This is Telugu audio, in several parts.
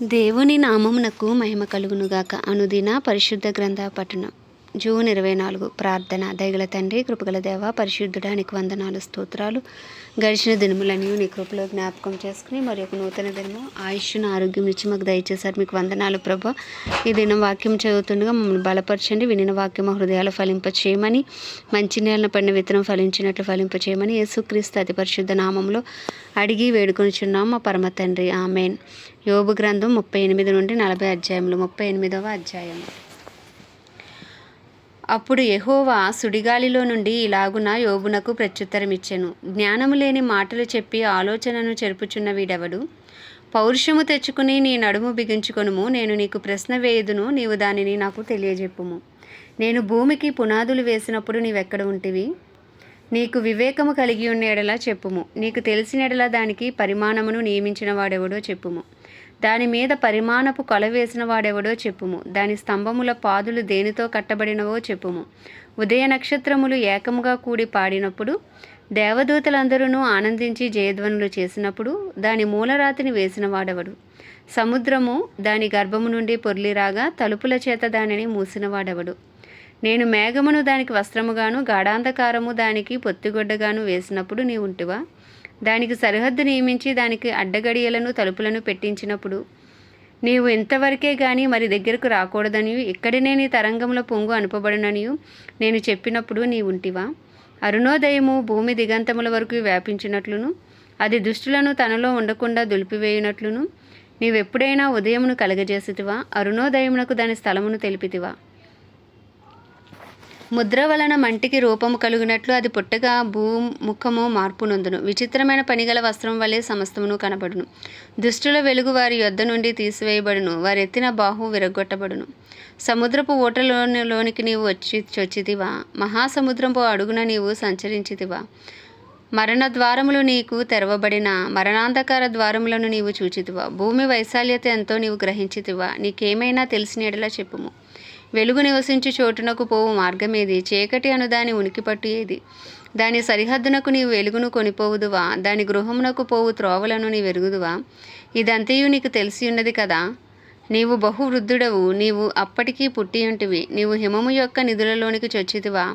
దేవుని నామమునకు మహిమ కలుగునుగాక. అనుదిన పరిశుద్ధ గ్రంథ పఠనం. జూన్ 24. ప్రార్థన. దయగల తండ్రి, కృపగల దేవ, పరిశుద్ధుడా, నీకు వందనాలు, స్తోత్రాలు. గడిచిన దినములన్నీ నీ కృపలో జ్ఞాపకం చేసుకుని మరి ఒక నూతన దినము ఆయుష్ను ఆరోగ్యం ఇచ్చి మాకు దయచేశారు. మీకు వందనాలు ప్రభా. ఈ దినం వాక్యం చదువుతుండగా మమ్మల్ని బలపరచండి. వినిన వాక్యం హృదయాలు ఫలింపచేయమని, మంచి నేలను పడిన విత్తనం ఫలించినట్లు ఫలింపచేయమని యేసుక్రీస్తు అతి పరిశుద్ధ నామంలో అడిగి వేడుకొనిచున్నాం మా పరమ తండ్రి. ఆమెన్. యోబు గ్రంథం 38 నుండి 40 అధ్యాయములు. 38వ అధ్యాయము. అప్పుడు యెహోవా సుడిగాలిలో నుండి ఇలాగున యోబునకు ప్రత్యుత్తరమిచ్చెను. జ్ఞానము లేని మాటలు చెప్పి ఆలోచనను చెరుపుచున్న వీడెవడు? పౌరుషము తెచ్చుకుని నీ నడుము బిగించుకొనుము. నేను నీకు ప్రశ్న వేయుదును, నీవు దానిని నాకు తెలియజెప్పుము. నేను భూమికి పునాదులు వేసినప్పుడు నీవెక్కడ ఉంటివి? నీకు వివేకము కలిగి ఉన్న ఎడల చెప్పుము. నీకు తెలిసిన ఎడల దానికి పరిమాణమును నియమించిన వాడెవడో చెప్పుము. దాని మీద పరిమాణపు కొల వేసిన వాడెవడో చెప్పుము. దాని స్తంభముల పాదులు దేనితో కట్టబడినవో చెప్పుము. ఉదయ నక్షత్రములు ఏకముగా కూడి పాడినప్పుడు, దేవదూతలందరూ ఆనందించి జయధ్వనులు చేసినప్పుడు దాని మూలరాతిని వేసిన వాడెవడు? సముద్రము దాని గర్భము నుండి పొర్లిరాగా తలుపుల చేత దానిని మూసిన వాడెవడు? నేను మేఘమును దానికి వస్త్రముగాను, గాఢాంధకారము దానికి పొత్తిగొడ్డగాను వేసినప్పుడు నీ ఉంటివా? దానికి సరిహద్దు నియమించి దానికి అడ్డగడియలను తలుపులను పెట్టించినప్పుడు నీవు ఇంతవరకే గాని మరి దగ్గరకు రాకూడదనియు, ఇక్కడనే నీ తరంగముల పొంగు అనుపబడుననియు నేను చెప్పినప్పుడు నీ ఉంటివా? అరుణోదయము భూమి దిగంతముల వరకు వ్యాపించినట్లును, అది దుష్టులను తనలో ఉండకుండా దులిపివేయునట్లును నీవెప్పుడైనా ఉదయమును కలగజేసితివా? అరుణోదయమునకు దాని స్థలమును తెలిపితివా? ముద్ర వలన మంటికి రూపము కలుగునట్లు అది పుట్టగా భూముఖము మార్పు నొందును. విచిత్రమైన పనిగల వస్త్రం వలె సమస్తమును కనబడును. దుష్టుల వెలుగు వారి యొద్ద నుండి తీసివేయబడును. వారి ఎత్తిన బాహు విరగొట్టబడును. సముద్రపు ఓటలోనికి నీవు చొచ్చితివా? మహాసముద్రపు అడుగున నీవు సంచరించితివా? మరణ ద్వారములు నీకు తెరవబడిన మరణాంధకార ద్వారములను నీవు చూచితివా? భూమి వైశాల్యత ఎంతో నీవు గ్రహించితివా? నీకేమైనా తెలిసిన ఎడల చెప్పుము. వెలుగు నివసించు చోటునకు పోవు మార్గమేది? చీకటి అను దాని ఉనికి పట్టు ఏది? దాని సరిహద్దునకు నీవు వెలుగును కొనిపోవుదువా? దాని గృహమునకు పోవు త్రోవలను నీ వెరుగుదువా? ఇదంతయు నీకు తెలిసి ఉన్నది కదా. నీవు బహు వృద్ధుడవు, నీవు అప్పటికీ పుట్టియుంటివి. నీవు హిమము యొక్క నిధులలోనికి చొచ్చితివా?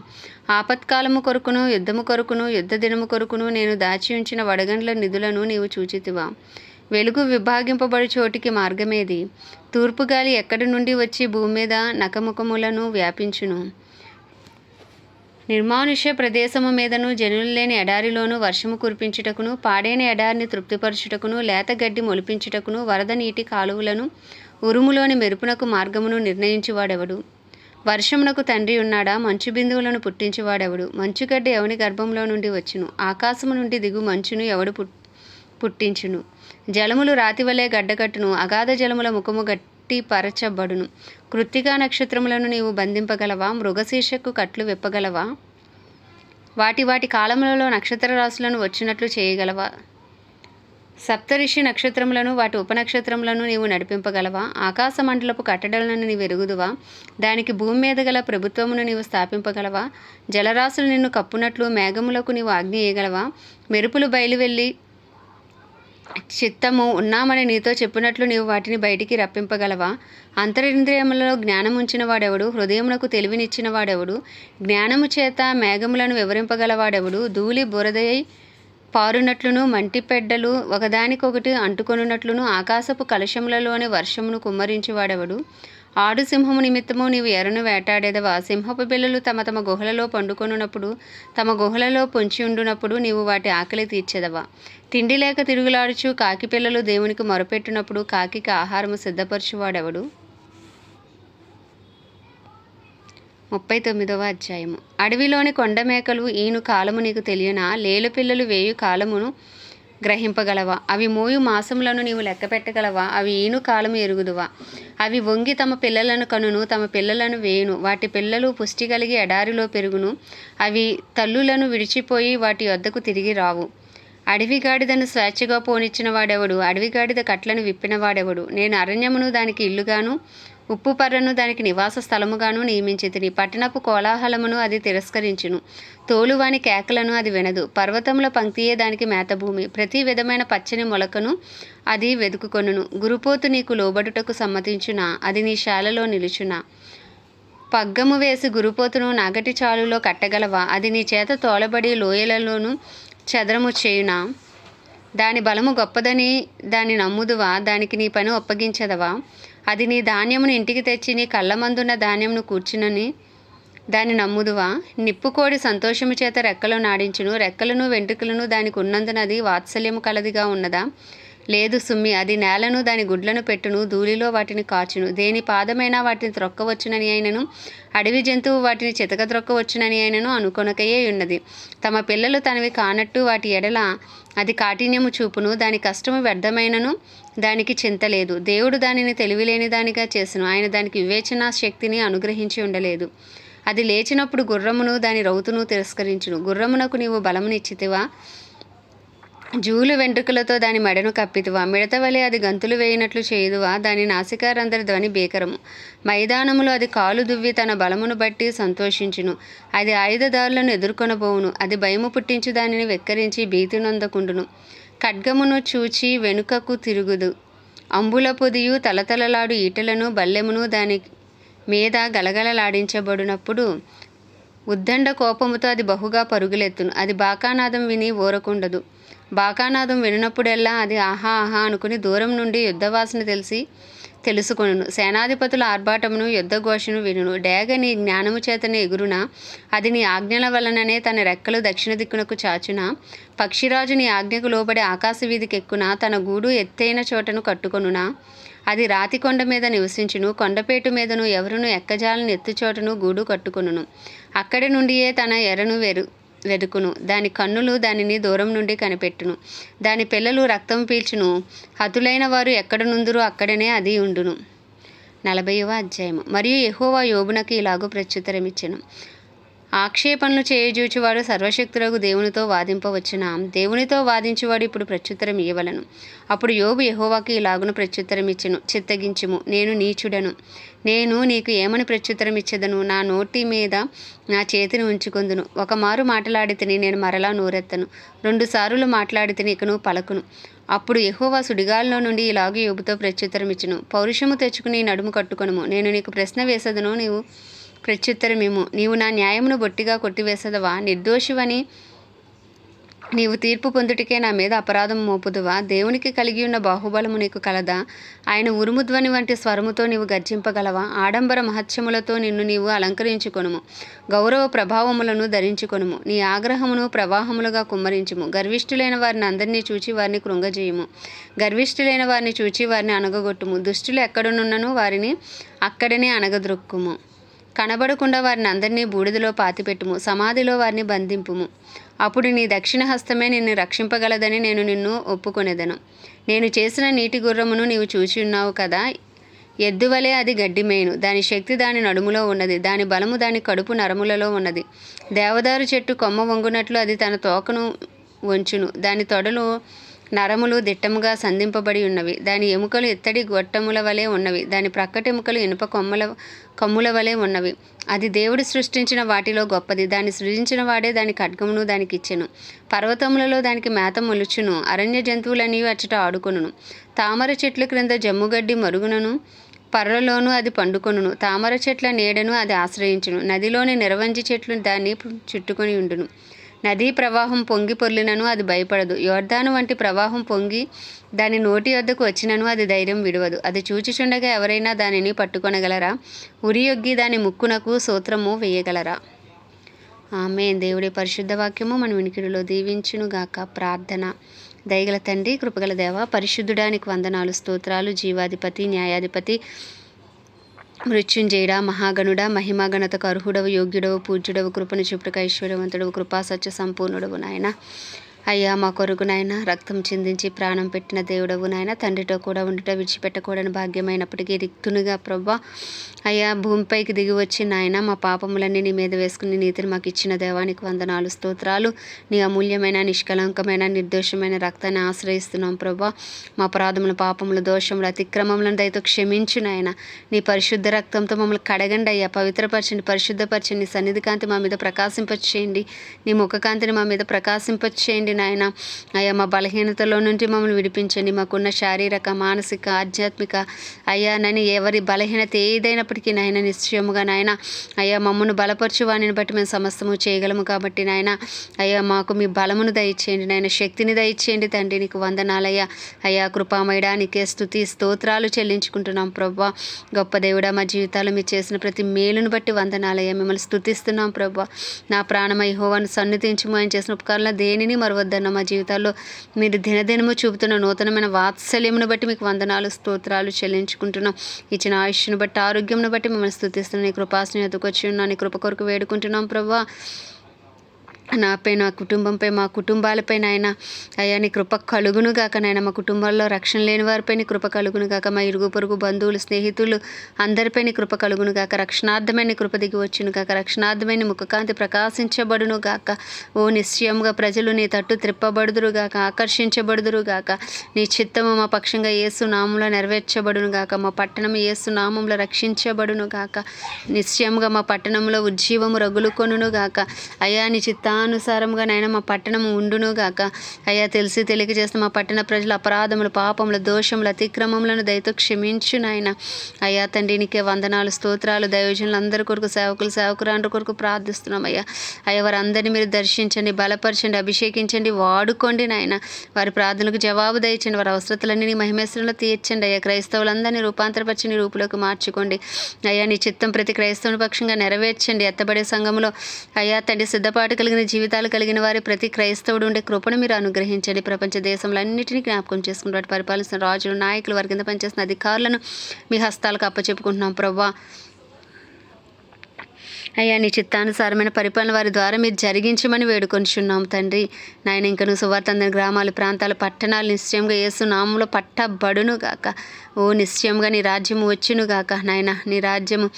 ఆపత్కాలము కొరకును, యుద్ధము కొరకును, యుద్ధ దినము కొరకును నేను దాచి ఉంచిన వడగండ్ల నిధులను నీవు చూచితివా? వెలుగు విభాగింపబడు చోటికి మార్గమేది? తూర్పు గాలి ఎక్కడి నుండి వచ్చి భూమి మీద నకముఖములను వ్యాపించును? నిర్మానుష్య ప్రదేశము మీదను, జనులు లేని ఎడారిలోను వర్షము కురిపించుటకును, పాడైన ఎడారిని తృప్తిపరచుటకును, లేత గడ్డి మొలిపించుటకును, వరద నీటి కాలువలను, ఉరుములోని మెరుపునకు మార్గమును నిర్ణయించువాడెవడు? వర్షమునకు తండ్రి ఉన్నాడా? మంచు బిందువులను పుట్టించువాడెవడు? మంచుగడ్డి ఎవని గర్భంలో నుండి వచ్చును? ఆకాశము నుండి దిగు మంచును ఎవడు పుట్టించును? జలములు రాతివలే గడ్డగట్టును, అగాధ జలముల ముఖము గట్టి పరచబడును. కృత్తికా నక్షత్రములను నీవు బంధింపగలవా? మృగశీర్షకు కట్లు విప్పగలవా? వాటి వాటి కాలములలో నక్షత్ర రాశులను వచ్చినట్లు చేయగలవా? సప్తరిషి నక్షత్రములను వాటి ఉపనక్షత్రములను నీవు నడిపింపగలవా? ఆకాశ మండలపు కట్టడలను నీవు ఎరుగుదువా? దానికి భూమి మీద గల ప్రభుత్వమును నీవు స్థాపింపగలవా? జలరాశులు నిన్ను కప్పునట్లు మేఘములకు నీవు ఆజ్ఞ ఇయ్యగలవా? మెరుపులు బయలువెళ్ళి చిత్తము ఉన్నామని నీతో చెప్పినట్లు నీవు వాటిని బయటికి రప్పింపగలవా? అంతరింద్రియములలో జ్ఞానముంచిన వాడెవడు? హృదయమునకు తెలివినిచ్చిన వాడెవడు? జ్ఞానము చేత మేఘములను వివరింపగలవాడెవడు? ధూళి బురదయై పారునట్లును, మంటిపెడ్డలు ఒకదానికొకటి అంటుకొనున్నట్లును ఆకాశపు కలశములలోని వర్షమును కుమ్మరించువాడెవడు? ఆడు సింహము నిమిత్తము నీవు ఎరను వేటాడేదవా? సింహపు పిల్లలు తమ తమ గుహలలో పండుకొనున్నప్పుడు, తమ గుహలలో పొంచి ఉండునప్పుడు నీవు వాటి ఆకలి తీర్చెదవా? తిండి లేక తిరుగులాడుచు కాకి పిల్లలు దేవునికి మొరపెట్టినప్పుడు కాకికి ఆహారము సిద్ధపరచువాడెవడు? 39వ అధ్యాయము. అడవిలోని కొండ మేకలు ఈను కాలము నీకు తెలియనా? లేలు పిల్లలు వేయు కాలమును గ్రహింపగలవా? అవి మోయు మాసములను నీవు లెక్క పెట్టగలవా? అవి ఈను కాలము ఎరుగుదువా? అవి వంగి తమ పిల్లలను కనును, తమ పిల్లలను వేయును. వాటి పిల్లలు పుష్టి కలిగి ఎడారిలో పెరుగును. అవి తల్లులను విడిచిపోయి వాటి యొద్దకు తిరిగి రావు. అడవి గాడిదను స్వేచ్ఛగా పోనిచ్చిన వాడెవడు? అడవి గాడిద కట్లను విప్పిన వాడెవడు? నేను అరణ్యమును దానికి ఇల్లుగాను, ఉప్పు పర్రను దానికి నివాస స్థలముగాను నియమించితిని. పట్టణపు కోలాహలమును అది తిరస్కరించును, తోలువాని కేకలను అది వినదు. పర్వతముల పంక్తియే దానికి మేతభూమి, ప్రతి విధమైన పచ్చని మొలకను అది వెదుకుకొనును. గురుపోతు నీకు లోబడుటకు సమ్మతించునా? అది నీ శాలలో నిలుచునా? పగ్గము వేసి గురుపోతును నాగటి చాలులో కట్టగలవా? అది నీ చేత తోలబడి లోయలలోను చదరము చేయునా? దాని బలము గొప్పదని దాన్ని నమ్ముదువా? దానికి నీ పని ఒప్పగించదవా? అది నీ ధాన్యమును ఇంటికి తెచ్చి నీ కళ్ళమందున్న ధాన్యమును కూర్చునని దాన్ని నమ్ముదువా? నిప్పుకోడి సంతోషము చేత రెక్కలు నాడించును, రెక్కలను వెంట్రుకలను దానికి ఉన్నందున అది వాత్సల్యము కలదిగా ఉన్నదా? లేదు సుమ్మి. అది నేలను దాని గుడ్లను పెట్టును, ధూళిలో వాటిని కాచును. దేని పాదమైనా వాటిని త్రొక్కవచ్చునని అయినను, అడవి జంతువు వాటిని చితకద్రొక్కవచ్చునని అయినను అనుకొనకయే ఉన్నది. తమ పిల్లలు తనవి కానట్టు వాటి ఎడల అది కాఠిన్యము చూపును. దాని కష్టము వ్యర్థమైనను దానికి చింత లేదు. దేవుడు దానిని తెలివిలేని దానిగా చేసెను, ఆయన దానికి వివేచనా శక్తిని అనుగ్రహించి ఉండలేదు. అది లేచినప్పుడు గుర్రమును దాని రౌతును తిరస్కరించును. గుర్రమునకు నీవు బలమునిచ్చితివా? జూలు వెంట్రుకలతో దాని మెడను కప్పితివా? మిడత వలె అది గంతులు వేయినట్లు చేయుదువా? దాని నాసికారందరి ధ్వని భీకరము. మైదానములో అది కాలు దువ్వి తన బలమును బట్టి సంతోషించును. అది ఆయుధదారులను ఎదుర్కొనబోవును. అది భయము పుట్టించు దానిని వెక్కరించి భీతి నొందకుండును. ఖడ్గమును చూచి వెనుకకు తిరుగుదు. అంబుల పొదియు తలతలలాడు ఈటలను బల్లెమును దాని మీద గలగలలాడించబడినప్పుడు ఉద్దండ కోపముతో అది బహుగా పరుగులెత్తును. అది బాకానాదం విని ఊరకుండదు. బాకానాదం వినినప్పుడెల్లా అది ఆహా ఆహా అనుకుని దూరం నుండి యుద్ధవాసన తెలుసుకొనును. సేనాధిపతుల ఆర్భాటమును యుద్ధఘోషను వినును. డేగ నీ జ్ఞానము చేతనే ఎగురునా? అది నీ ఆజ్ఞల వలననే తన రెక్కలు దక్షిణ దిక్కునకు చాచునా? పక్షిరాజు నీ ఆజ్ఞకు లోబడి ఆకాశ వీధికి ఎక్కునా? తన గూడు ఎత్తైన చోటను కట్టుకొనునా? అది రాతి కొండ మీద నివసించును, కొండపేటు మీదను ఎవరును ఎక్కజాలని ఎత్తుచోటను గూడు కట్టుకొనును. అక్కడి నుండియే తన ఎరను వెదుకును. దాని కన్నులు దానిని దూరం నుండి కనిపెట్టును. దాని పిల్లలు రక్తం పీల్చును. హతులైన వారు ఎక్కడ నుందురో అక్కడనే అది ఉండును. 40వ అధ్యాయము. మరియు యెహోవా యోబునకు ఇలాగూ ప్రత్యుత్తరమిచ్చెను. ఆక్షేపణలు చేయజూచువాడు సర్వశక్తులకు దేవునితో వాదింపవచ్చునా? దేవునితో వాదించువాడు ఇప్పుడు ప్రత్యుత్తరం ఇయ్యవలను. అప్పుడు యోబు యెహోవాకు ఇలాగున ప్రత్యుత్తరం ఇచ్చెను. చిత్తగించుము, నేను నీచుడను. నేను నీకు ఏమని ప్రత్యుత్తరం ఇచ్చెదను? నా నోటి మీద నా చేతిని ఉంచుకొందును. ఒకమారు మాట్లాడితిని, నేను మరలా నోరెత్తను. 2 సార్లు మాట్లాడితిని, ఇకను పలకును. అప్పుడు యెహోవా సుడిగాలిలో నుండి ఇలాగూ యోబుతో ప్రత్యుత్తరం ఇచ్చెను. పౌరుషము తెచ్చుకుని నడుము కట్టుకొనుము. నేను నీకు ప్రశ్న వేసెదను, నీవు ప్రత్యుత్తరమేమో. నీవు నా న్యాయమును బొట్టిగా కొట్టివేసదవా? నిర్దోషివని నీవు తీర్పు పొందుటికే నా మీద అపరాధం మోపుదువా? దేవునికి కలిగి ఉన్న బాహుబలము నీకు కలదా? ఆయన ఉరుముధ్వని వంటి స్వరముతో నీవు గర్జింపగలవా? ఆడంబర మహత్యములతో నిన్ను నీవు అలంకరించుకొనుము, గౌరవ ప్రభావములను ధరించుకొనుము. నీ ఆగ్రహమును ప్రవాహములుగా కుమ్మరించుము. గర్విష్ఠులైన వారిని అందరినీ చూచి వారిని కృంగజేయుము. గర్విష్ఠులైన వారిని చూచి వారిని అనగగొట్టుము. దుష్టులు ఎక్కడనున్నను వారిని అక్కడనే అనగద్రొక్కుము. కనబడకుండా వారిని అందరినీ బూడిదలో పాతిపెట్టుము, సమాధిలో వారిని బంధింపుము. అప్పుడు నీ దక్షిణ హస్తమే నిన్ను రక్షింపగలదని నేను నిన్ను ఒప్పుకొనెదను. నేను చేసిన నీటి గుర్రమును నీవు చూచి ఉన్నావు కదా. ఎద్దువలే అది గడ్డిమేయును. దాని శక్తి దాని నడుములో ఉన్నది, దాని బలము దాని కడుపు నరములలో ఉన్నది. దేవదారు చెట్టు కొమ్మ వంగునట్లు అది తన తోకను వంచును. దాని తొడలు నరములు దిట్టముగా సంధింపబడి ఉన్నవి. దాని ఎముకలు ఇత్తడి గొట్టముల వలె ఉన్నవి. దాని ప్రక్కటెముకలు ఇనుప కమ్ముల వలె ఉన్నవి. అది దేవుడు సృష్టించిన వాటిలో గొప్పది. దాన్ని సృజించిన వాడే దాని ఖడ్గమును దానికిచ్చెను. పర్వతములలో దానికి మేత మొలుచును. అరణ్య జంతువులన్నీ అచ్చట ఆడుకొనును. తామర చెట్ల క్రింద జమ్ముగడ్డి మరుగునను పర్రలోనూ అది పండుకొనును. తామర చెట్ల నీడను అది ఆశ్రయించును. నదిలోని నిరవంజి చెట్లు దాన్ని చుట్టుకొని ఉండును. నదీ ప్రవాహం పొంగి పొర్లినను అది భయపడదు. యోర్దాను వంటి ప్రవాహం పొంగి దాని నోటి వద్దకు వచ్చినను అది ధైర్యం విడవదు. అది చూచుచుండగా ఎవరైనా దానిని పట్టుకొనగలరా? ఉరియొగ్గి దాని ముక్కునకు సూత్రము వేయగలరా? ఆమేన్. దేవుడి పరిశుద్ధ వాక్యము మన వినికిడిలో దీవించునుగాక. ప్రార్థన. దయగల తండ్రి, కృపగల దేవ, పరిశుద్ధుడానికి వందనాలు, స్తోత్రాలు. జీవాధిపతి, న్యాయాధిపతి, మృత్యుంజయుడా, మహాగణుడా, మహిమాగణతకు అర్హుడవు, యోగ్యుడవు, పూజ్యుడవు, కృపను చూపుటకు ఐశ్వర్యవంతుడవు, కృపా సత్య సంపూర్ణుడవు నాయన. అయ్యా మా కొరకు నాయన రక్తం చిందించి ప్రాణం పెట్టిన దేవుడవు నాయన, తండ్రితో కూడా ఉండుట విడిచిపెట్టకూడని భాగ్యమైనప్పటికీ రిక్తునిగా ప్రభా అయ్యా భూమిపైకి దిగి వచ్చి నాయన మా పాపములన్నీ నీ మీద వేసుకుని నీతిని మాకు ఇచ్చిన దేవానికి వందనాలు స్తోత్రాలు. నీ అమూల్యమైన నిష్కలంకమైన నిర్దోషమైన రక్తాన్ని ఆశ్రయిస్తున్నాం ప్రభా. మా అపరాధములు పాపములు దోషములు అతిక్రమములను దయతో క్షమించు నాయన. నీ పరిశుద్ధ రక్తంతో మమ్మల్ని కడగండి అయ్యా, పవిత్రపరచండి, పరిశుద్ధపరచండి. నీ సన్నిధి కాంతి మా మీద ప్రకాశింపచేయండి, నీ ముఖకాంతిని మా మీద ప్రకాశింపచేయండి నాయన. అయ్యా మా బలహీనతలో నుండి మమ్మల్ని విడిపించండి. మాకున్న శారీరక మానసిక ఆధ్యాత్మిక అయ్యా నని ఎవరి బలహీనత ఏదైనప్పటికీ నాయన నిశ్చయముగా నాయన అయ్యా మమ్మను బలపరచు వాణిని బట్టి మేము సమస్తము చేయగలము కాబట్టి నాయన అయ్యా మాకు మీ బలమును దయచేయండి నాయన, శక్తిని దయచేయండి తండ్రి. నీకు వందనాలయ్యా. అయ్యా కృపామయడా నీకే స్తుతి స్తోత్రాలు చెల్లించుకుంటున్నాం ప్రభా. గొప్ప దేవుడా మా జీవితాలు మీరు చేసిన ప్రతి మేలును బట్టి వందనాలయ్యా. మిమ్మల్ని స్తుతిస్తున్నాం ప్రభా. నా ప్రాణమై యెహోవాను సన్నిధించుము, ఆయన చేసిన ఉపకారాల దేనిని మరవద్దన్న మా జీవితాల్లో మీరు దినదినము చూపుతున్న నూతనమైన వాత్సల్యమును బట్టి మీకు వందనాలు స్తోత్రాలు చెల్లించుకుంటున్నాం. ఇచ్చిన ఆయుష్ను బట్టి ఆరోగ్యంను బట్టి మిమ్మల్ని స్తుతిస్తున్నాం. నీ కృపాసన ఎదుకొచ్చి ఉన్నాను, నీ కృప కొరకు వేడుకుంటున్నాం ప్రభా. నాపై నా కుటుంబంపై మా కుటుంబాలపై నాయన అయ్యా నీ కృప కలుగును గాక నాయన. మా కుటుంబాల్లో రక్షణ లేని వారిపై నీ కృప కలుగును గాక. మా ఇరుగు పొరుగు బంధువులు స్నేహితులు అందరిపై నీ కృప కలుగును గాక. రక్షణార్థమైన కృప దిగి వచ్చును గాక. రక్షణార్థమైన ముఖకాంతి ప్రకాశించబడును గాక. ఓ నిశ్చయముగా ప్రజలు నీ తట్టు త్రిప్పబడుదురు గాక, ఆకర్షించబడుదురు గాక. నీ చిత్తము మా పక్షంగా యేసు నామంలో నెరవేర్చబడును గాక. మా పట్టణం యేసు నామంలో రక్షించబడును గాక. నిశ్చయముగా మా పట్టణంలో ఉజ్జీవము రగులుకొనును గాక. అయ్యా నీ చిత్తానుసారముగా నాయన మా పట్టణం ఉండును గాక. అయ్యా తెలిసి తెలియక చేస్తున్న మా పట్టణ ప్రజల అపరాధములు పాపములు దోషములు అతిక్రమములను దయతో క్షమించు నాయన. అయ్యా తండ్రి నీకే వందనాలు స్తోత్రాలు. దైవజనులు అందరి కొరకు సేవకులు సేవకురాండ్రి కొరకు ప్రార్థిస్తున్నాం అయ్యా. అయ్యా వారందరినీ మీరు దర్శించండి, బలపరచండి, అభిషేకించండి, వాడుకోండి నాయన. వారి ప్రార్థనలకు జవాబు దయచండి, వారి అవసరతలన్నీ నీ మహిమేశ్వరంలో తీర్చండి అయ్యా. క్రైస్తవులందరినీ రూపాంతరపరిచి నీ రూపులోకి మార్చుకోండి అయ్యా. నీ చిత్తం ప్రతి క్రైస్తవుని పక్షంగా నెరవేర్చండి. ఎత్తబడే సంఘంలో అయ్యా తండ్రి సిద్ధపాటు కలిగిన జీవితాలు కలిగిన వారి ప్రతి క్రైస్తవుడు ఉండే కృపను మీరు అనుగ్రహించండి. ప్రపంచ దేశంలో అన్నింటినీ జ్ఞాపకం చేసుకుని వాటి పరిపాలిస్తున్న రాజులు నాయకులు వారి కింద పనిచేస్తున్న అధికారులను మీ హస్తాలకు అప్పచెప్పుకుంటున్నాం ప్రభా. అయ్యా నీ చిత్తానుసారమైన పరిపాలన వారి ద్వారా మీరు జరిగించమని వేడుకొనిచున్నాం తండ్రి నాయన. ఇంక నువ్వు సువార్త అందిన గ్రామాలు ప్రాంతాలు పట్టణాలు నిశ్చయంగా యేసు నామంలో పట్టబడును గాక. ఓ నిశ్చయంగా నీ రాజ్యము వచ్చును గాక నాయన. నీ రాజ్యము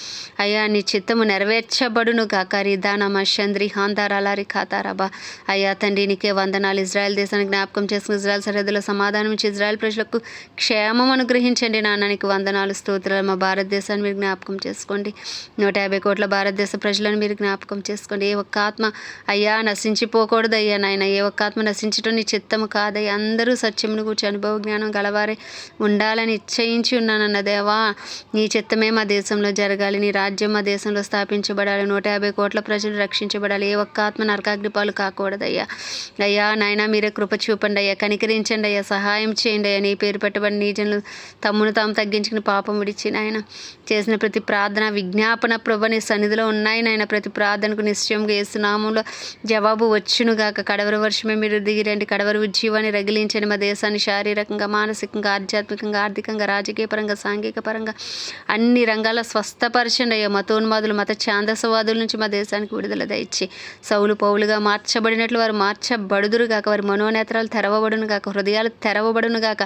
అయ్యా నీ చిత్తము నెరవేర్చబడును గాక. రిదానమ చంద్రి హాందారాలారి ఖాతారాబా. అయ్యా తండ్రి నీకే వందనాలు. ఇజ్రాయెల్ దేశాన్ని జ్ఞాపకం చేసుకుని ఇజ్రాయెల్ సరిహద్దులో సమాధానం ఇచ్చి ఇజ్రాయెల్ ప్రజలకు క్షేమం అనుగ్రహించండి నాన్న. నీకు వందనాలు స్తోత్రాలు. మా భారతదేశాన్ని మీరు జ్ఞాపకం చేసుకోండి. 150 కోట్ల భారతదేశ ప్రజలను మీరు జ్ఞాపకం చేసుకోండి. ఏ ఒక్క ఆత్మ అయ్యా నశించిపోకూడదు అయ్యా నాయన. ఏ ఒక్క ఆత్మ నశించడం నీ చిత్తము కాదయ్యా. అందరూ సత్యమును కూర్చి అనుభవ జ్ఞానం గలవారే ఉండాలని ఇచ్చయించి ఉన్నానన్న దేవా. నీ చిత్తమే మా దేశంలో జరగాలి. నీ రాజ్యం మా దేశంలో స్థాపించబడాలి. 150 కోట్ల ప్రజలు రక్షించబడాలి. ఏ ఒక్క ఆత్మ నరకాగ్నిపాలు కాకూడదయ్యా. అయ్యా నాయన మీరే కృప చూపండి అయ్యా, కనికరించండి అయ్యా, సహాయం చేయండి అయ్యా. నీ పేరు పెట్టబడి నీ జనులు తమ్మును తాము తగ్గించుకుని పాపం విడిచి నాయన చేసిన ప్రతి ప్రార్థన విజ్ఞాపన ప్రభు నీ సన్నిధిలో ఉన్నాయి నాయన. ప్రతి ప్రార్థనకు నిశ్చయంగా యేసు నామంలో జవాబు వచ్చునుగాక. కడవరి వర్షమే మీరు దిగిరండి. కడవరి ఉజ్జీవాన్ని రగిలించండి. మా దేశాన్ని శారీరకంగా మానసికంగా ఆధ్యాత్మికంగా ఆర్థికంగా రాజకీయ పరంగా సాంఘిక పరంగా అన్ని రంగాల స్వస్థపరచండి అయ్యా. మతోన్మాదులు మత ఛాందసవాదుల నుంచి మా దేశానికి విడుదల దయచి సౌలు పౌలుగా మార్చబడినట్లు వారు మార్చబడుదురు గాక. వారి మనోనేత్రాలు తెరవబడును గాక. హృదయాలు తెరవబడును గాక.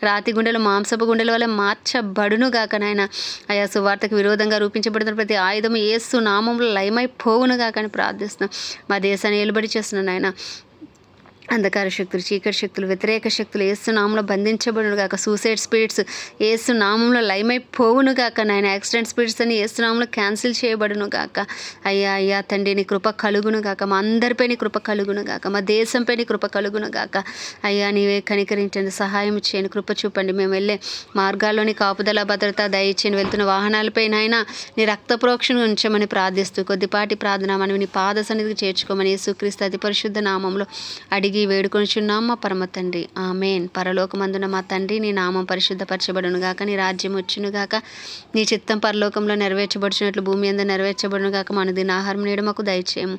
రాతి గుండెలు మాంసపు గుండెల వల్ల మార్చబడును గాక నాయన. అయా సువార్తకు విరోధంగా రూపించబడుతున్న ప్రతి ఆయుధము యేసు నామంలో లయమైపోవును గాక అని ప్రార్థిస్తున్నాం. మా దేశాన్ని ఏలుబడి చేస్తున్నాను నాయన. అంధకార శక్తులు చీకటి శక్తులు వ్యతిరేక శక్తులు యేసు నామంలో బంధించబడును గాక. సూసైడ్ స్పిరిట్స్ యేసు నామంలో లయమైపోవును గాక నాయన. యాక్సిడెంట్ స్పిరిట్స్ అని యేసు నామంలో క్యాన్సిల్ చేయబడును గాక. అయ్యా అయ్యా తండ్రి నీ కృప కలుగును గాక. మా అందరిపై నీ కృప కలుగును గాక. మా దేశంపై నీ కృప కలుగును గాక. అయ్యా నీవే కనికరించండి, సహాయం చేయండి, కృప చూపండి. మేము వెళ్ళే మార్గాల్లోని కాపుదల భద్రత దయచేయండి. వెళ్తున్న వాహనాలపై నాయన నీ రక్త ప్రోక్షణ ఉంచమని ప్రార్థిస్తూ కొద్దిపాటి ప్రార్థన మనవి నీ పాద సన్నిధికి చేర్చుకోమని యేసుక్రీస్తు అతి పరిశుద్ధ నామంలో అడిగి వేడుకొనిచున్నాం మా పరమ తండ్రి, ఆమేన్. పరలోకమందున మా తండ్రి నీ నామం పరిశుద్ధపరచబడును గాక. నీ రాజ్యం వచ్చును గాక. నీ చిత్తం పరలోకంలో నెరవేర్చబడుచున్నట్లు భూమి అందు నెరవేర్చబడును గాక. మన దిన ఆహారం నేడు మాకు దయచేయము.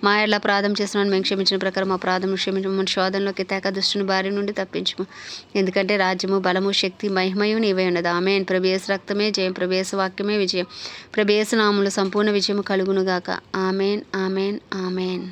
మా ఎడల అపరాధం చేసిన మేము క్షమించిన ప్రకారం మా అపరాధం క్షమించము. మన శోధనలోకి తేక దుష్టుని బారి నుండి తప్పించము. ఎందుకంటే రాజ్యము బలము శక్తి మహిమయు నీవే ఉన్నది, ఆమేన్. ప్రభు యేసు రక్తమే జయం, ప్రభు యేసు వాక్యమే విజయం, ప్రభు యేసు నామములో సంపూర్ణ విజయము కలుగును గాక. ఆమేన్ ఆమేన్ ఆమేన్.